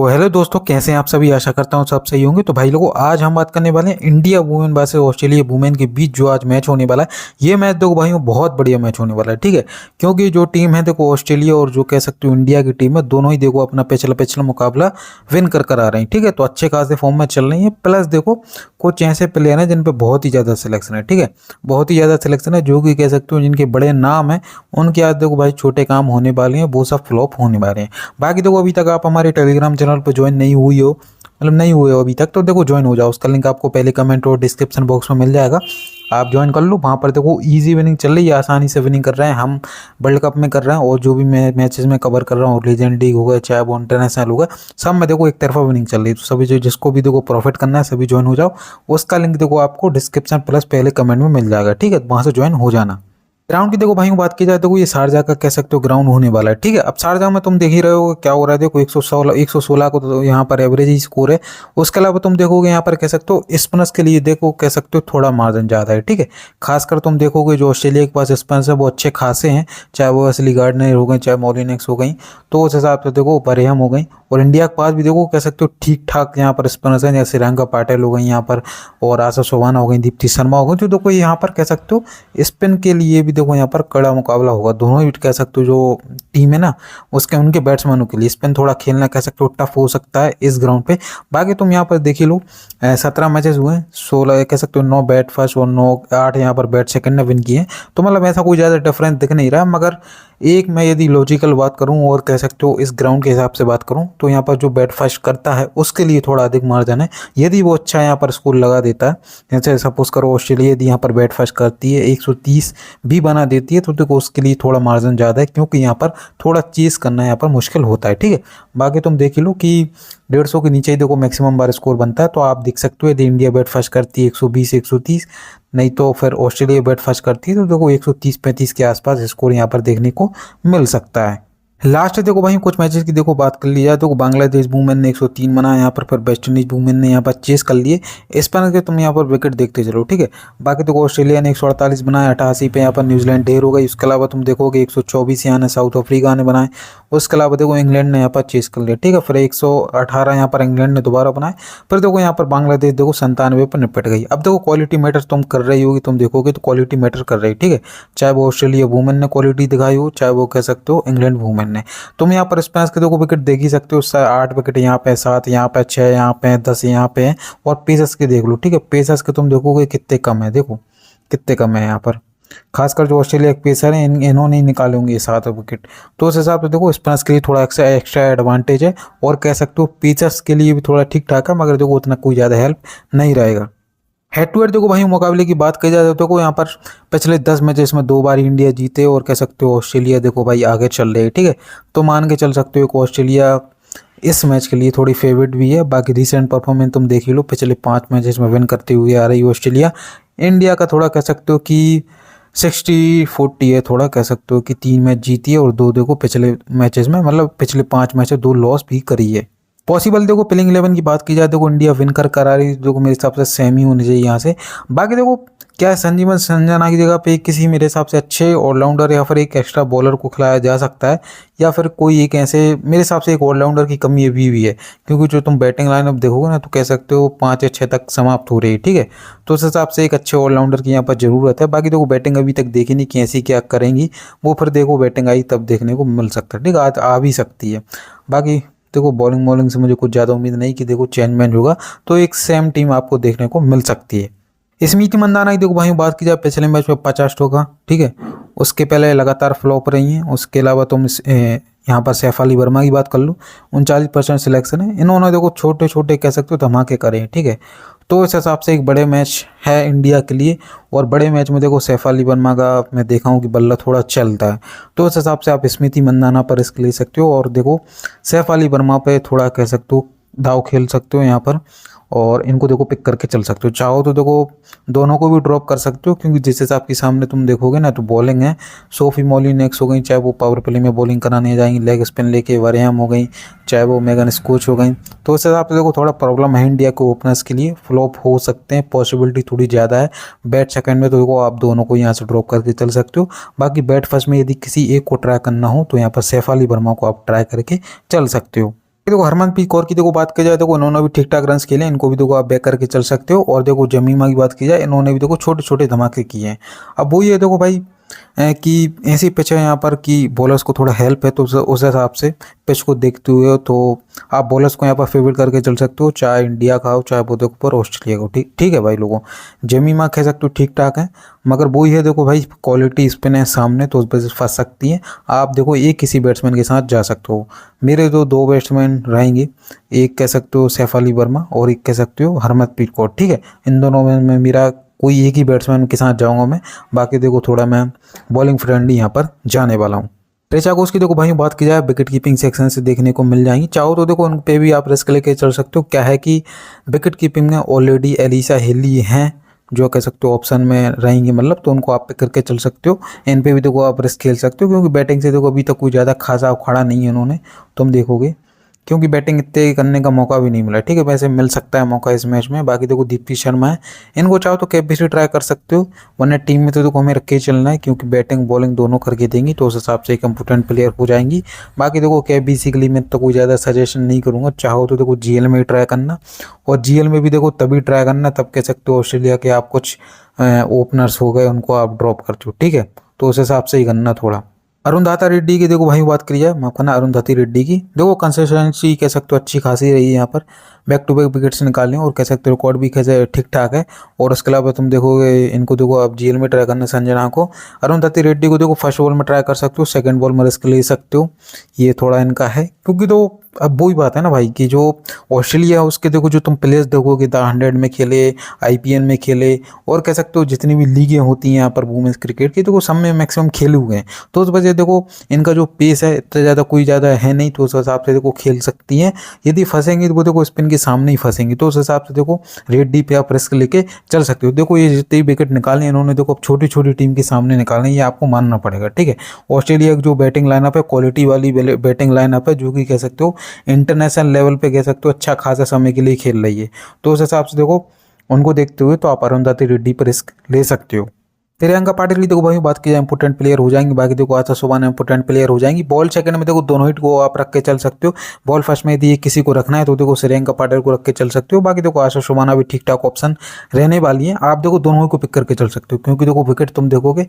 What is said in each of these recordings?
तो हेलो दोस्तों, कैसे हैं आप सभी। आशा करता हूँ सब सही होंगे। तो भाई लोगों, आज हम बात करने वाले हैं India women versus Australia women के बीच जो आज मैच होने वाला है। ये मैच देखो भाई बहुत बढ़िया मैच होने वाला है, ठीक है। क्योंकि जो टीम है देखो ऑस्ट्रेलिया और जो कह सकते हो इंडिया की टीम है, दोनों ही देखो अपना पिछला पिछला मुकाबला विन कर आ रहे हैं, ठीक है। तो अच्छे खासे फॉर्म में चल रही है। प्लस देखो कुछ ऐसे प्लेयर हैं जिन पे बहुत ही ज़्यादा सिलेक्शन है, ठीक है। बहुत ही ज़्यादा सिलेक्शन है, जो कि कह सकते हो जिनके बड़े नाम हैं उनके आज देखो भाई छोटे काम होने वाले हैं, वो सब फ्लॉप होने वाले हैं। बाकी देखो अभी तक आप हमारे टेलीग्राम चैनल पर ज्वाइन नहीं हुई हो, मतलब नहीं हुए हो अभी तक, तो देखो ज्वाइन हो जाओ। उसका लिंक आपको पहले कमेंट और डिस्क्रिप्शन बॉक्स में मिल जाएगा। आप ज्वाइन कर लो। वहाँ पर देखो इजी विनिंग चल रही है, आसानी से विनिंग कर रहे हैं। हम वर्ल्ड कप में कर रहे हैं और जो भी मैं मैचेस में कवर कर रहा हूँ, लीजेंड लीग हो गया चाहे वो इंटरनेशनल होगा, सब में देखो एक तरफा विनिंग चल रही है। तो सभी जो जिसको भी देखो प्रॉफिट करना है सभी ज्वाइन हो जाओ। उसका लिंक देखो आपको डिस्क्रिप्शन प्लस पहले कमेंट में मिल जाएगा, ठीक है। वहाँ से ज्वाइन हो जाना। ग्राउंड की देखो भाई बात की जाए तो ये शारजाह का कह सकते हो ग्राउंड होने वाला है, ठीक है। अब शारजाह में तुम देख ही रहे हो क्या हो रहा है। देखो 116 को तो यहाँ पर एवरेज ही स्कोर है। उसके अलावा तुम देखोगे यहाँ पर कह सकते हो स्पिनर्स के लिए देखो कह सकते हो थोड़ा मार्जिन ज़्यादा है, ठीक है। खासकर तुम देखोगे जो ऑस्ट्रेलिया के पास स्पिनर्स है वो अच्छे खासे हैं, चाहे वो असली गार्डनर हो गए चाहे मॉलिनेक्स हो गई। तो उस हिसाब से देखो बरेहम हो गई। और इंडिया के पास भी देखो कह सकते हो ठीक ठाक यहाँ पर स्पिनर्स हैं, जैसे श्रेयांका पाटिल हो गई यहाँ पर, और आशा सोहाना हो गई, दीप्ति शर्मा हो गई। तो देखो यहाँ पर कह सकते हो स्पिन के लिए भी देखो यहाँ पर कड़ा मुकाबला होगा। दोनों ही कह सकते हो जो टीम है ना उसके उनके बैट्समैनों के लिए स्पिन थोड़ा खेलना कह सकते हो टफ हो सकता है इस ग्राउंड पे। बाकी तुम यहाँ पर देख ही लो 17 मैचेस हुए, 16 कह सकते हो 9 बैट फर्स्ट और 8 यहाँ पर बैट सेकंड ने विन किए। तो मतलब ऐसा कोई ज़्यादा डिफरेंस दिख नहीं रहा। मगर एक मैं यदि लॉजिकल बात करूं और कह सकते हो इस ग्राउंड के हिसाब से बात करूं तो यहाँ पर जो बैट फर्स्ट करता है उसके लिए थोड़ा अधिक मार्जिन है। यदि वो अच्छा यहाँ पर स्कोर लगा देता है, जैसे सपोज करो ऑस्ट्रेलिया यदि यहाँ पर बैट फर्स्ट करती है 130 भी बना देती है, तो देखो उसके लिए थोड़ा मार्जिन ज़्यादा है, क्योंकि यहाँ पर थोड़ा चीज़ करना यहाँ पर मुश्किल होता है, ठीक है। बाकी तुम देख लो कि 150 के नीचे ही देखो मैक्सिमम बार स्कोर बनता है। तो आप देख सकते हो यदि इंडिया बैट फर्स्ट करती है 120 130, नहीं तो फिर ऑस्ट्रेलिया बैट फर्स्ट करती है तो देखो 130-35 के आसपास स्कोर यहाँ पर देखने को मिल सकता है। लास्ट देखो भाई कुछ मैचेस की देखो बात कर ली जाए तो बांग्लादेश वुमेन ने 103 बनाया यहाँ पर, फिर वेस्ट इंडीज वुमेन ने यहाँ पर चेस कर लिए। स्पिनर के तुम यहाँ पर विकेट देखते चलो, ठीक है। बाकी देखो ऑस्ट्रेलिया ने 148 बनाया, 88 पे यहाँ पर न्यूजीलैंड ढेर हो गई। उसके अलावा तुम देखोगे 124 यहाँ ने साउथ अफ्रीका ने बनाए। उसके अलावा देखो इंग्लैंड ने यहाँ पर चेस कर लिया, ठीक है। फिर 118 यहाँ पर इंग्लैंड ने दोबारा बनाए। फिर देखो यहाँ पर बांग्लादेश देखो 97 पर निपट गई। अब देखो क्वालिटी मैटर तुम कर रही होगी, तुम देखोगे तो क्वालिटी मैटर कर रही है, ठीक है। चाहे वो ऑस्ट्रेलिया वुमेन ने क्वालिटी दिखाई हो चाहे वो कह सकते हो इंग्लैंड वुमेन ने। तुम यहाँ पर स्पिनर्स के देखो विकेट देख ही सकते हो, 8 विकेट यहाँ पे, 7 यहाँ पे, 6 यहाँ पे, 10 यहाँ पे है। और पेसर्स के देख लो, ठीक है। पेसर्स के तुम देखोगे कितने कम है, देखो कितने कम है यहाँ पर। खासकर जो ऑस्ट्रेलिया के पेसर हैं इन्होंने ही निकाले होंगे 7 विकेट। तो उस हिसाब से देखो स्पिनर्स के लिए थोड़ा एक्स्ट्रा एडवांटेज है, और कह सकते हो पिचर्स के लिए भी थोड़ा ठीक ठाक है, मगर देखो उतना कोई ज़्यादा हेल्प नहीं रहेगा। हेड टू हेड देखो भाई मुकाबले की बात की जाए तो देखो यहाँ पर पिछले 10 मैचेस में 2 बार इंडिया जीते, और कह सकते हो ऑस्ट्रेलिया देखो भाई आगे चल रही है, ठीक है। तो मान के चल सकते हो कि ऑस्ट्रेलिया इस मैच के लिए थोड़ी फेवरेट भी है। बाकी रिसेंट परफॉर्मेंस तुम देख ही लो, पिछले 5 मैचेस में विन करते हुए आ रही है ऑस्ट्रेलिया। इंडिया का थोड़ा कह सकते हो कि 60-40 है, थोड़ा कह सकते हो कि 3 मैच जीती है और 2 देखो पिछले मैचेस में, मतलब पिछले 5 मैच में 2 लॉस भी करी है। पॉसिबल देखो प्लेइंग 11 की बात की जाए देखो इंडिया विन कर आ रही है, देखो मेरे हिसाब से सेम ही होनी चाहिए यहाँ से। बाकी देखो क्या है, संजीवन संजना की जगह पे किसी मेरे हिसाब से अच्छे ऑलराउंडर या फिर एक एक्स्ट्रा बॉलर को खिलाया जा सकता है, या फिर कोई एक ऐसे मेरे हिसाब से एक ऑलराउंडर की कमी अभी भी है। क्योंकि जो तुम बैटिंग लाइनअप देखोगे ना तो कह सकते हो 5 या 6 तक समाप्त हो रही है, ठीक है। तो उस हिसाब से एक अच्छे ऑलराउंडर की यहाँ पर ज़रूरत है। बाकी देखो बैटिंग अभी तक देखी नहीं कैसी क्या करेंगी, वो फिर देखो बैटिंग आई तब देखने को मिल सकता है, ठीक है। आज आ भी सकती है। बाकी देखो बॉलिंग से मुझे कुछ ज़्यादा उम्मीद नहीं कि देखो चेंज मैच होगा, तो एक सेम टीम आपको देखने को मिल सकती है। स्मृति मंदाना की देखो भाई बात की जाए पिछले मैच में 50 ठोका, ठीक है। उसके पहले लगातार फ्लॉप रही हैं। उसके अलावा तुम यहाँ पर सैफ अली वर्मा की बात कर लो, 39% सिलेक्शन है। इन्होंने देखो छोटे छोटे कह सकते हो धमाके करे हैं, ठीक है। तो इस हिसाब से एक बड़े मैच है इंडिया के लिए, और बड़े मैच में देखो सैफ अली वर्मा का मैं देखा हूँ कि बल्ला थोड़ा चलता है। तो उस हिसाब से आप स्मृति मंदाना पर रिस्क ले सकते हो, और देखो सैफ अली वर्मा पे थोड़ा कह सकते हो दाव खेल सकते हो यहाँ पर, और इनको देखो पिक करके चल सकते हो। चाहो तो देखो दोनों को भी ड्रॉप कर सकते हो, क्योंकि जिस हिसाब के सामने तुम देखोगे ना तो बॉलिंग है, सोफी मॉलिनेक्स हो गई, चाहे वो पावर प्ले में बॉलिंग कराने जाएंगी, लेग स्पिन लेके वरेहम हो गई, चाहे वो मेगन स्कोच हो गई। तो उस हिसाब से देखो थोड़ा प्रॉब्लम है इंडिया के ओपनर्स के लिए, फ्लॉप हो सकते हैं, पॉसिबिलिटी थोड़ी ज़्यादा है। बैट सेकंड में तो देखो आप दोनों को यहाँ से ड्रॉप करके चल सकते हो। बाकी बैट फर्स्ट में यदि किसी एक को ट्राई करना हो तो यहाँ पर सैफ अली वर्मा को आप ट्राई करके चल सकते हो। देखो हरमनप्रीत कौर की देखो बात की जाए, देखो इन्होंने भी ठीक ठाक रन खेले, इनको भी देखो आप बैक करके चल सकते हो। और देखो जमीमा की बात की जाए, इन्होंने भी देखो छोटे छोटे धमाके किए हैं। अब वो ये देखो भाई कि ऐसी पिच है यहाँ पर कि बॉलर्स को थोड़ा हेल्प है, तो उस हिसाब से पिच को देखते हुए तो आप बॉलर्स को यहाँ पर फेवरेट करके चल सकते हो, चाहे इंडिया का हो चाहे वो देखो पर ऑस्ट्रेलिया का हो। ठीक ठीक है भाई लोगों, जमीमा कह सकते हो ठीक ठाक है, मगर वो ही है देखो भाई क्वालिटी स्पिन है सामने, तो उस वजह से फंस सकती हैं। आप देखो एक किसी बैट्समैन के साथ जा सकते हो। मेरे तो दो बैट्समैन रहेंगे, एक कह सकते हो सैफ अली वर्मा और एक कह सकते हो हरमनप्रीत कौर। ठीक है, इन दोनों में मेरा कोई एक ही बैट्समैन के साथ जाऊंगा मैं। बाकी देखो थोड़ा मैं बॉलिंग फ्रेंडली यहाँ पर जाने वाला हूँ। रेचा को उसकी देखो भाई बात की जाए, विकेट कीपिंग सेक्शन से देखने को मिल जाएंगी, चाहो तो देखो उन पे भी आप रिस्क लेके चल सकते हो। क्या है कि विकेट कीपिंग में ऑलरेडी एलिसा हिली हैं, जो कह सकते हो ऑप्शन में रहेंगे, मतलब तो उनको आप पिक करके चल सकते हो। इन पे भी देखो आप रिस्क खेल सकते हो, क्योंकि बैटिंग से देखो अभी तक कोई ज़्यादा खासा उखाड़ा नहीं है उन्होंने, तुम देखोगे, क्योंकि बैटिंग इतने करने का मौका भी नहीं मिला। ठीक है, वैसे मिल सकता है मौका इस मैच में। बाकी देखो दीप्ति शर्मा है, इनको चाहो तो कैप भी से ट्राई कर सकते हो, वरना टीम में तो देखो हमें रख के चलना है, क्योंकि बैटिंग बॉलिंग दोनों करके देंगी, तो उस हिसाब से एक इंपोर्टेंट प्लेयर हो जाएंगी। बाकी देखो कैप बीसी के लिए मैं तो कोई ज़्यादा सजेशन नहीं करूँगा, चाहो तो देखो जीएल में ही ट्राई करना, और जीएल में भी देखो तभी ट्राई करना तब कह सकते हो ऑस्ट्रेलिया के आप कुछ ओपनर्स हो गए उनको आप ड्रॉप करते हो। ठीक है, तो उस हिसाब से ही करना थोड़ा। अरुणधाता रेड्डी की देखो भाई बात करी जाए, माफ करना अरुणधति रेड्डी की, देखो कंसिस्टेंसी कह सकते हो अच्छी खासी रही है यहाँ पर, बैक टू बैक विकेट्स निकाले और कह सकते हो रिकॉर्ड भी कैसे ठीक ठाक है। और उसके अलावा तुम देखोगे इनको देखो अब जीएल में ट्राई करना संजना को, अरुणधति रेड्डी को देखो फर्स्ट बॉल में ट्राई कर सकते हो, सेकंड बॉल में रिस्क ले सकते हो, ये थोड़ा इनका है। क्योंकि तो अब वही बात है ना भाई कि जो ऑस्ट्रेलिया है उसके देखो जो तुम प्लेयर्स देखोगे द 100 में खेले, आईपीएल में खेले, और कह सकते हो जितनी भी लीगें होती हैं यहाँ पर वुमेंस क्रिकेट की, देखो सब में मैक्सिमम खेले हुए हैं, तो उस वजह देखो इनका जो पेस है इतना ज़्यादा कोई ज़्यादा है नहीं, तो उस हिसाब से देखो खेल सकती हैं। यदि फंसेंगी तो वो देखो स्पिन के सामने ही फंसेंगी, तो उस हिसाब से देखो रेड्डी पे आप रिस्क लेके चल सकते हो। देखो ये जितने विकेट निकाले इन्होंने देखो अब छोटी छोटी टीम के सामने निकालने, ये आपको मानना पड़ेगा। ठीक है, ऑस्ट्रेलिया की जो बैटिंग लाइनअप है क्वालिटी वाली बैटिंग लाइनअप है, जो कि कह सकते हो इंटरनेशनल लेवल पे कह सकते हो अच्छा खासा समय के लिए खेल रही है, तो उस हिसाब से देखो उनको देखते हुए तो आप अरुणधति रेड्डी पर रिस्क ले सकते हो। प्रियंका पाटिल की देखो भाई बात की जाए इंपोर्टेंट प्लेयर हो जाएंगी, बाकी देखो आशा सुबाना इंपोर्टेंट प्लेयर हो जाएंगी। बॉल सेकंड में देखो दोनों हिट को आप रख के चल सकते हो, बॉल फर्स्ट में यदि किसी को रखना है तो देखो प्रियंका पाटिल को रख के चल सकते हो। बाकी देखो आशा सुबाना भी ठीक ठाक ऑप्शन रहने वाली है, आप देखो दोनों को पिक करके चल सकते हो, क्योंकि देखो विकेट तुम देखोगे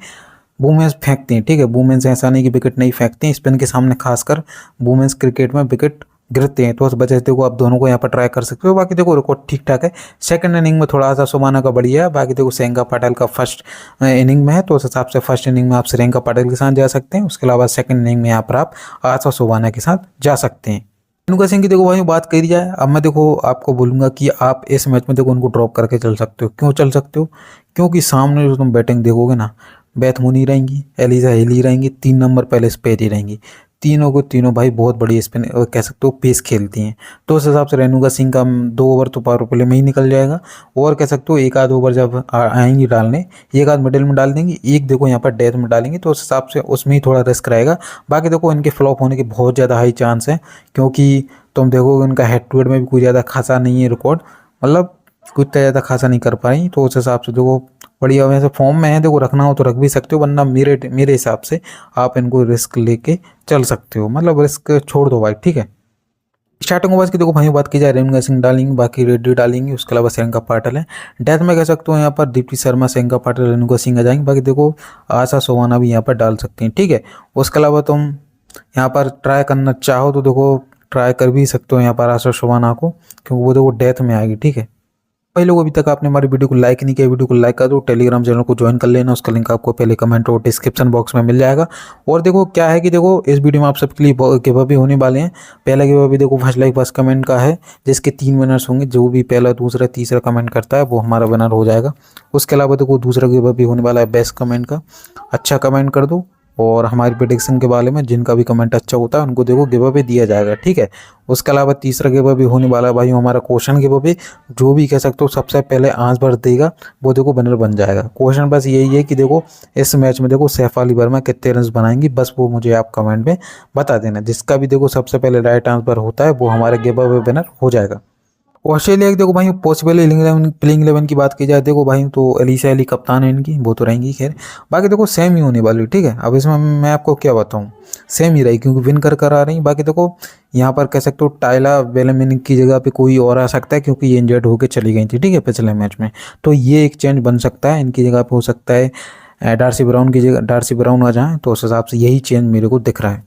वुमेन्स फेंकती हैं। ठीक है, वुमेन्स ऐसा नहीं कि विकेट नहीं फेंकती हैं, स्पिन के सामने खासकर वुमेन्स क्रिकेट में विकेट गिरते हैं, तो उस वजह से देखो आप दोनों को यहाँ पर ट्राई कर सकते हो। बाकी देखो रिकॉर्ड ठीक ठाक है, सेकंड इनिंग में थोड़ा सा सुबाना का बढ़िया है, बाकी देखो श्रेयंका पाटिल का फर्स्ट इनिंग में है, तो उस हिसाब से फर्स्ट इनिंग में आप श्रेयंका पाटिल के साथ जा सकते हैं, उसके अलावा सेकंड इनिंग में यहाँ पर आप आशा सुबाना के साथ जा सकते हैं। रेणुका सिंह की देखो भाई बात करी जाए, अब मैं देखो आपको बोलूंगा कि आप इस मैच में देखो उनको ड्रॉप करके चल सकते हो। क्यों चल सकते हो? क्योंकि सामने जो तुम बैटिंग देखोगे ना, बेथ मुनी रहेंगी, एलिजा हिली रहेंगी, 3 नंबर पहले स्पेरी रहेंगी, तीनों को तीनों भाई बहुत बड़ी स्पिन कह सकते हो पेस खेलती हैं, तो उस हिसाब से रेणुका सिंह का 2 ओवर तो पावर प्ले में ही निकल जाएगा, और कह सकते हो एक आध ओवर जब आएंगी डालने, एक आध मिडिल में डाल देंगी, एक देखो यहाँ पर डेथ में डालेंगे, तो उस हिसाब से उसमें ही थोड़ा रिस्क रहेगा। बाकी देखो इनके फ्लॉप होने के बहुत ज़्यादा हाई चांस है, क्योंकि तुम देखोगे उनका हेड टू हेड में भी कोई ज़्यादा खासा नहीं है रिकॉर्ड, मतलब कुछ ज़्यादा खासा नहीं कर पाई, तो उस हिसाब से देखो बढ़िया वैसे फॉर्म में है, देखो रखना हो तो रख भी सकते हो, वरना मेरे हिसाब से आप इनको रिस्क लेके चल सकते हो, मतलब रिस्क छोड़ दो भाई। ठीक है, स्टार्टिंग ओवर्स की देखो भाई बात की जाए, रेणुका सिंह डालेंगे, बाकी रेड्डी डालेंगे, उसके अलावा श्रेयंका पाटिल है। डेथ में कह सकते हो यहाँ पर दीप्ति शर्मा, श्रेयंका पाटिल, रेणुका सिंह आ जाएंगे। बाकी देखो आशा सुबाना भी यहाँ पर डाल सकते हैं। ठीक है, उसके अलावा तुम यहाँ पर ट्राई करना चाहो तो देखो ट्राई कर भी सकते हो यहाँ पर आशा सुबाना को, क्योंकि वो देखो डेथ में आएगी। ठीक है भाई लोग, अभी तक आपने हमारी वीडियो को लाइक नहीं किया, वीडियो को लाइक कर दो, टेलीग्राम चैनल को ज्वाइन कर लेना, उसका लिंक आपको पहले कमेंट और डिस्क्रिप्शन बॉक्स में मिल जाएगा। और देखो क्या है कि देखो इस वीडियो में आप सबके लिए गिव अवे होने वाले हैं। पहला गिव अवे देखो फर्स्ट लाइक फर्स्ट कमेंट का है, जिसके 3 विनर्स होंगे, जो भी पहला दूसरा तीसरा कमेंट करता है वो हमारा विनर हो जाएगा। उसके अलावा देखो दूसरा गिव अवे होने वाला है बेस्ट कमेंट का, अच्छा कमेंट कर दो, और हमारी प्रेडिक्शन के बारे में जिनका भी कमेंट अच्छा होता है उनको देखो गिव अवे दिया जाएगा। ठीक है, उसके अलावा तीसरा गिव अवे होने वाला है भाई हमारा क्वेश्चन गिव अवे, जो भी कह सकते हो सबसे पहले आंसर देगा वो देखो विनर बन जाएगा। क्वेश्चन बस यही है कि देखो इस मैच में देखो सैफ अली वर्मा कितने रन बनाएंगी, बस वो मुझे आप कमेंट में बता देना, जिसका भी देखो सबसे पहले राइट आंसर होता है वो हमारे गिव अवे विनर हो जाएगा। ऑस्ट्रेलिया की देखो भाई पॉसिबल प्लेइंग 11 की बात की जाए देखो भाई तो एलिसा एली कप्तान है इनकी, वो तो रहेंगी खैर। बाकी देखो सेम ही होने वाली, ठीक है। अब इसमें मैं आपको क्या बताऊं, सेम ही रही क्योंकि विन कर आ रही। बाकी देखो यहाँ पर कह सकते हो टाइला वेलेमिन की जगह पे कोई और आ सकता है क्योंकि ये इंजर्ड होकर चली गई थी, ठीक है, पिछले मैच में। तो ये एक चेंज बन सकता है, इनकी जगह पे हो सकता है डार्सी ब्राउन की जगह डार्सी ब्राउन आ जाए, तो उस हिसाब से यही चेंज मेरे को दिख रहा है।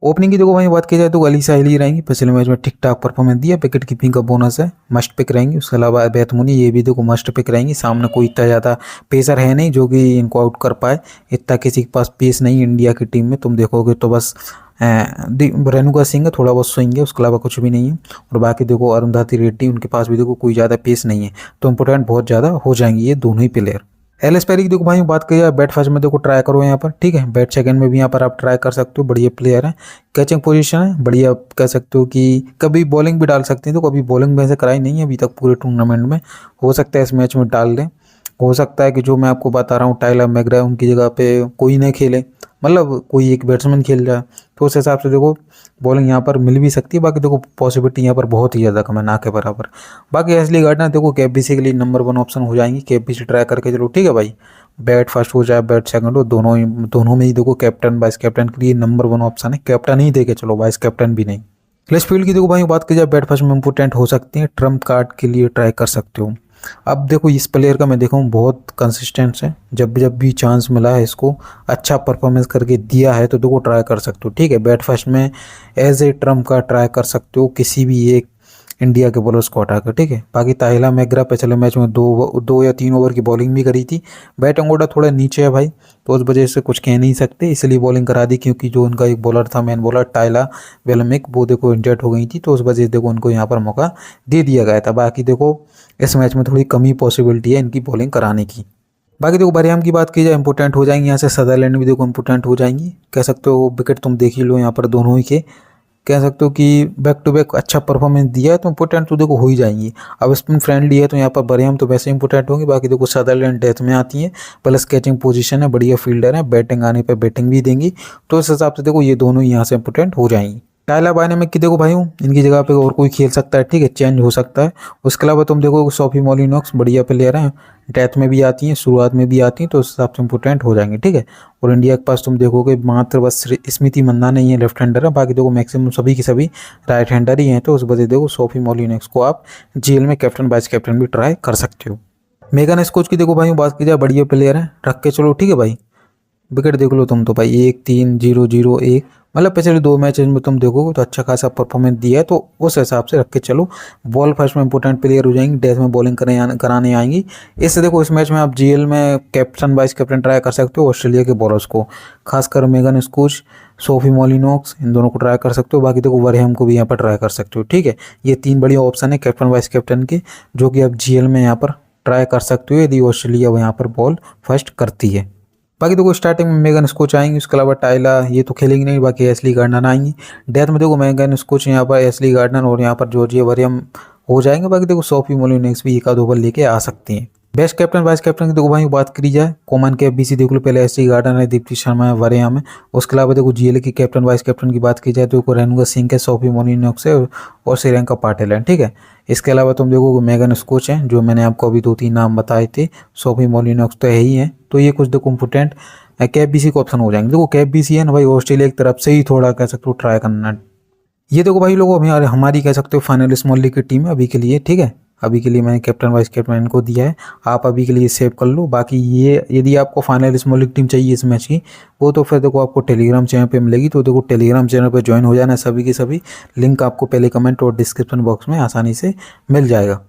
ओपनिंग की देखो वहीं बात की जाए तो अलीसा हिली रहेंगी, पिछले मैच में ठीक ठाक परफॉर्मेंस दिया, विकेट कीपिंग का बोनस है, मस्ट पिक रहेंगी। उसके अलावा बेथ मुनी ये भी देखो मस्ट पिक रहेंगी। सामने कोई इतना ज़्यादा पेसर है नहीं जो कि इनको आउट कर पाए, इतना किसी के पास पेस नहीं इंडिया की टीम में। तुम देखोगे तो बस रेणुका सिंह है, थोड़ा बहुत स्विंग है, उसके अलावा कुछ भी नहीं है। और बाकी देखो अरुंधति रेड्डी, उनके पास भी देखो कोई ज़्यादा पेस नहीं है, तो इंपोर्टेंट बहुत ज़्यादा हो जाएंगी ये दोनों ही प्लेयर। एलिस पेरी की देखो भाई बात करिए, बैट फर्स्ट में देखो ट्राई करो यहाँ पर, ठीक है। बैट सेकंड में भी यहाँ पर आप ट्राई कर सकते हो, बढ़िया प्लेयर है। कैचिंग पोजीशन है बढ़िया, कह सकते हो कि कभी बॉलिंग भी डाल सकते हैं, तो कभी बॉलिंग में से कराई नहीं है अभी तक पूरे टूर्नामेंट में, हो सकता है इस मैच में डाल दें। हो सकता है कि जो मैं आपको बता रहा हूँ टाइलर मैकग्रा उनकी जगह पे कोई नहीं खेले, मतलब कोई एक बैट्समैन खेल जाए, तो उस हिसाब से देखो बॉलिंग यहाँ पर मिल भी सकती है। बाकी देखो पॉसिबिलिटी यहाँ पर बहुत ही ज़्यादा कम है, ना के बराबर। बाकी एसली गार्डनर देखो केबीसी के लिए नंबर 1 ऑप्शन हो जाएंगी, केबीसी ट्राई करके चलो, ठीक है भाई। बैट फर्स्ट हो जाए बैट सेकंड हो, दोनों में ही देखो कैप्टन वाइस कैप्टन के लिए नंबर 1 ऑप्शन है। कैप्टन ही दे के चलो, वाइस कैप्टन भी नहीं। क्लच फील्ड की देखो भाई बात की जाए, बैट फर्स्ट में इंपोर्टेंट हो सकती है, ट्रम्प कार्ड के लिए ट्राई कर सकते हो। अब देखो इस प्लेयर का मैं देखा हूँ बहुत कंसिस्टेंट है, जब भी चांस मिला है इसको अच्छा परफॉर्मेंस करके दिया है, तो देखो ट्राई कर सकते हो, ठीक है। बैट फर्स्ट में एज ए ट्रम्प का ट्राई कर सकते हो किसी भी एक इंडिया के बॉलर्स को हटाकर, ठीक है। बाकी ताहिला मैकग्रा पिछले मैच में दो या 3 ओवर की बॉलिंग भी करी थी। बैटिंग ऑर्डर थोड़ा नीचे है भाई, तो उस वजह से कुछ कह नहीं सकते, इसलिए बॉलिंग करा दी, क्योंकि जो उनका एक बॉलर था मेन बॉलर टाइला वेलमिक, वो देखो इंजर्ड हो गई थी, तो उस वजह से देखो उनको यहाँ पर मौका दे दिया गया था। बाकी देखो इस मैच में थोड़ी कमी पॉसिबिलिटी है इनकी बॉलिंग कराने की। बाकी देखो बरियाम की बात की जाए इंपोर्टेंट हो जाएंगी यहाँ से, सदरलैंड भी देखो इंपोर्टेंट हो जाएंगी, कह सकते हो। विकेट तुम देख ही लो यहाँ पर दोनों ही के, कह सकते हो कि बैक टू बैक अच्छा परफॉर्मेंस दिया है, तो इंपोर्टेंट तो देखो हो ही जाएंगी। अब स्पिन फ्रेंडली है तो यहाँ पर बरियाम तो वैसे इंपोर्टेंट होंगी। बाकी देखो सदरलैंड डेथ में आती है, प्लस कैचिंग पोजीशन है, बढ़िया फील्डर है, बैटिंग आने पर बैटिंग भी देंगी, तो इस हिसाब से देखो ये दोनों यहाँ से इंपोर्टेंट हो जाएंगी। टाइला बायनेमिक की देखो भाई इनकी जगह पे और कोई खेल सकता है, ठीक है, चेंज हो सकता है। उसके अलावा तुम देखो सोफी मोलिनॉक्स बढ़िया प्लेयर हैं, डेथ में भी आती हैं, शुरुआत में भी आती हैं, तो उस हिसाब से इंपोर्टेंट हो जाएंगे, ठीक है। और इंडिया के पास तुम देखोगे मात्र बस स्मृति मंदाना नहीं है लेफ्ट हैंडर है, बाकी देखो मैक्सिमम सभी की सभी राइट हैंडर ही हैं, तो उस वजह देखो सोफी मोलिनॉक्स को आप जेल में कैप्टन वाइस कैप्टन भी ट्राई कर सकते हो। मेगन स्कोच की देखो भाई बात की जाए, बढ़िया प्लेयर है, रख के चलो, ठीक है भाई। विकेट देख लो तुम तो भाई 1-3-0-0-1, मतलब पिछले 2 मैचेस में तुम देखोगे तो अच्छा खासा परफॉर्मेंस दिया है, तो उस हिसाब से रख के चलो। बॉल फर्स्ट में इंपोर्टेंट प्लेयर हो जाएंगी, डेथ में बॉलिंग कराने आएंगी। इससे देखो इस मैच में आप जीएल में कैप्टन वाइस कैप्टन ट्राई कर सकते हो ऑस्ट्रेलिया के बॉलर्स को, खासकर मेगन स्कोच, सोफी मोलिनॉक्स, इन दोनों को ट्राई कर सकते हो। बाकी देखो वरहैम को भी यहाँ पर ट्राई कर सकते हो, ठीक है। ये 3 बढ़िया ऑप्शन है कैप्टन वाइस कैप्टन के, जो कि आप जीएल में यहाँ पर ट्राई कर सकते हो यदि ऑस्ट्रेलिया यहाँ पर बॉल फर्स्ट करती है। बाकी देखो स्टार्टिंग में मेगन स्कोच आएंगी, उसके अलावा टाइला ये तो खेलेंगी नहीं, बाकी एसली गार्डनर आएंगी। डेथ में देखो मेगन स्कोच, यहाँ पर एसली गार्डनर और यहाँ पर जॉर्जिया वरियम हो जाएंगे। बाकी देखो सोफी मोलिनॉक्स भी 1-2 ओवर लेके आ सकती हैं। बेस्ट कैप्टन वाइस कैप्टन की देखो भाई बात करी जाए, कॉमन के बीसी देख लो, पहले एसली गार्डनर है, दीप्ति शर्मा है, वरियम है। उसके अलावा देखो जीएल की कैप्टन वाइस कैप्टन की बात की जाए तो रेणुका सिंह है, सोफी मोलिनॉक्स है और श्रीलंका पाटिल है, ठीक है। इसके अलावा तुम देखो मेगन स्कोच हैं, जो मैंने आपको अभी 2-3 नाम बताए थे, सोफी मोलिनॉक्स तो है ही है, तो ये कुछ देखो इंपोर्टेंट कैप बीसी को ऑप्शन हो जाएंगे। देखो कैप बीसी है ना भाई, ऑस्ट्रेलिया की तरफ से ही थोड़ा कह सकते हो ट्राई करना। ये देखो भाई लोगों हमारी कह सकते हो फाइनल स्मॉल लीग की टीम है अभी के लिए, ठीक है। अभी के लिए मैंने कैप्टन वाइस कैप्टन इनको दिया है, आप अभी के लिए सेव कर लो। बाकी ये यदि आपको फाइनल स्मॉल लीग टीम चाहिए इस मैच की, वो तो फिर देखो आपको टेलीग्राम चैनल पे मिलेगी, तो देखो टेलीग्राम चैनल पे ज्वाइन हो जाना सभी के सभी। लिंक आपको पहले कमेंट और डिस्क्रिप्शन बॉक्स में आसानी से मिल जाएगा।